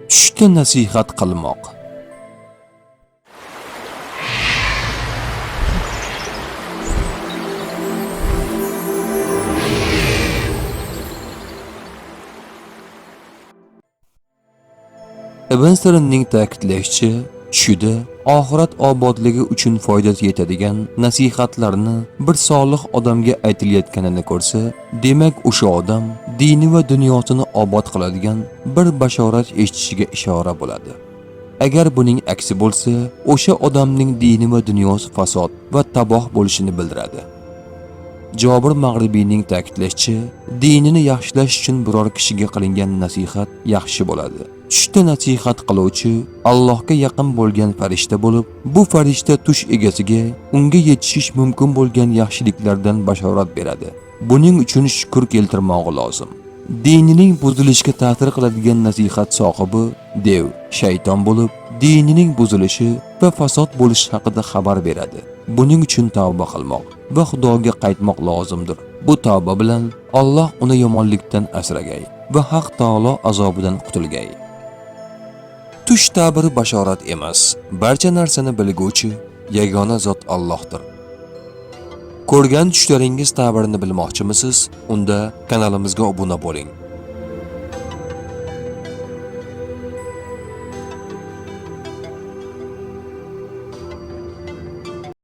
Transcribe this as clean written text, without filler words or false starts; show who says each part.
Speaker 1: Tushda nasihat qilmoq. Ibn Sirinning ta'kidlashicha, tushida oxirat obodligi uchun foyda yetadigan nasihatlarni bir solih odamga aytilayotganini ko'rsa, demak o'sha odam dini va dunyosini obod qiladigan bir bashorat eshitishiga ishora bo'ladi. Agar buning aksi bo'lsa, o'sha odamning dini va dunyosi fasod va taboh bo'lishini bildiradi. Jobir Mag'ribiyning ta'kidlashicha, dinini yaxshilash uchun biror kishiga qilingan nasihat yaxshi bo'ladi. Tushda nasihat qiluvchi Allohga yaqin bo'lgan farishta bo'lib, bu farishta tush egasiga unga yetishish mumkin bo'lgan yaxshiliklardan bashorat beradi. Buning uchun shukr keltirmog'i lozim. Dinining buzilishiga ta'sir qiladigan nasihat sohibi dev, shayton bo'lib, dinining buzilishi va fasod bo'lishi haqida xabar beradi. Buning uchun tavba qilmoq va Xudoga qaytmoq lozimdir. Bu tavba bilan Alloh uni yomonlikdan asragay va Haq taolo azobidan qutulgay. Tush ta'biri bashorat emas, barcha narsani bilguvchi yagona zot Allohdir. Ko'rgan tushlaringiz ta'birini bilmoqchimisiz? Unda kanalimizga obuna bo'ling.